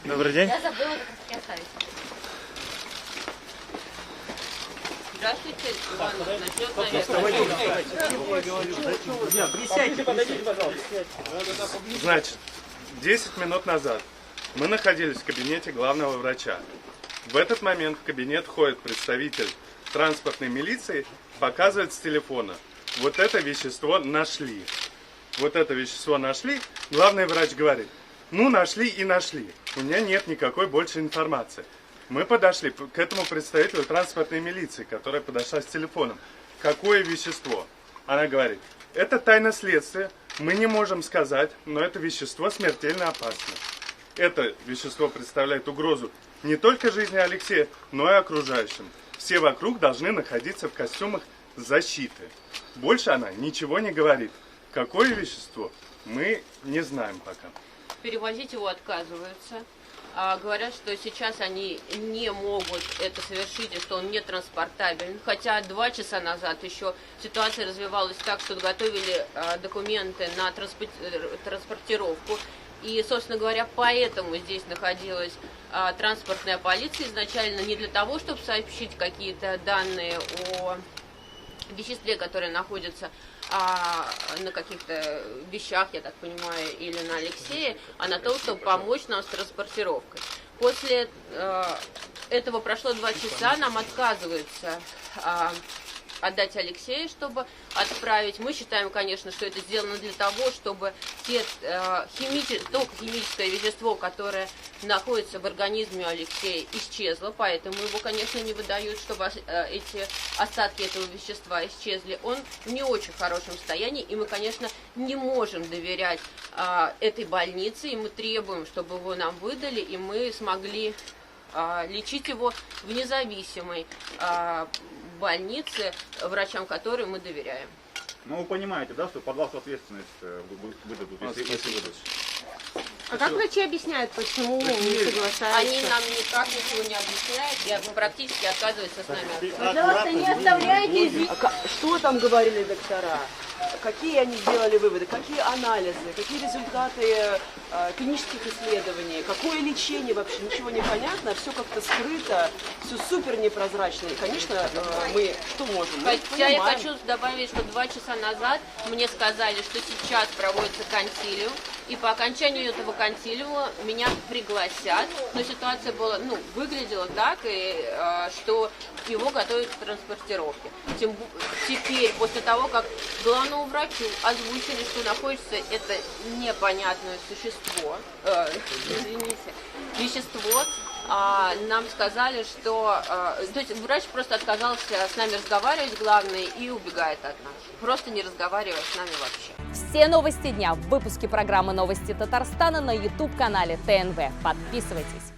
Добрый день. Я забыла как раз-таки оставить. Здравствуйте, Иван. Значит, 10 минут назад мы находились в кабинете главного врача. В этот момент в кабинет входит представитель транспортной милиции, показывает с телефона. Вот это вещество нашли. Вот это вещество нашли. Главный врач говорит, ну нашли и нашли. У меня нет никакой больше информации. Мы подошли к этому представителю транспортной милиции, которая подошла с телефоном. Какое вещество? Она говорит, это тайна следствия, мы не можем сказать, но это вещество смертельно опасно. Это вещество представляет угрозу не только жизни Алексея, но и окружающим. Все вокруг должны находиться в костюмах защиты. Больше она ничего не говорит. Какое вещество, мы не знаем пока. Перевозить его отказываются. Говорят, что сейчас они не могут это совершить, и что он не транспортабелен. Хотя 2 часа назад еще ситуация развивалась так, что готовили документы на транспортировку. И, собственно говоря, поэтому здесь находилась транспортная полиция изначально не для того, чтобы сообщить какие-то данные о веществе, которое находится на каких-то вещах, я так понимаю, или на Алексее, а на том, чтобы помочь нам с транспортировкой. После этого прошло 2 часа, нам отказываются отдать Алексея, чтобы отправить. Мы считаем, конечно, что это сделано для того, чтобы то химическое вещество, которое находится в организме Алексея, исчезло, поэтому его, конечно, не выдают, чтобы эти остатки этого вещества исчезли. Он в не очень хорошем состоянии, и мы, конечно, не можем доверять этой больнице, и мы требуем, чтобы его нам выдали, и мы смогли лечить его в независимой больнице, врачам которой мы доверяем. Ну, вы понимаете, да, что под вашу ответственность выдадут, если выдадут. А как врачи объясняют, почему не соглашаются? Они нам никак ничего не объясняют и практически отказываются с нами общаться. Пожалуйста, не оставляйте. Что там говорили доктора? Какие они сделали выводы? Какие анализы? Какие результаты клинических исследований? Какое лечение вообще? Ничего не понятно, все как-то скрыто, все супер непрозрачно. И, конечно, мы что можем? Хотя я хочу добавить, что 2 часа назад мне сказали, что сейчас проводится консилиум, и по окончанию этого консилиума меня пригласят. Но ситуация была, выглядела так, что его готовят к транспортировке. Теперь, после того, как главному врачу озвучили, что находится это непонятное вещество, нам сказали, что... то есть врач просто отказался с нами разговаривать, главный, и убегает от нас. Просто не разговаривая с нами вообще. Все новости дня в выпуске программы «Новости Татарстана» на YouTube-канале ТНВ. Подписывайтесь.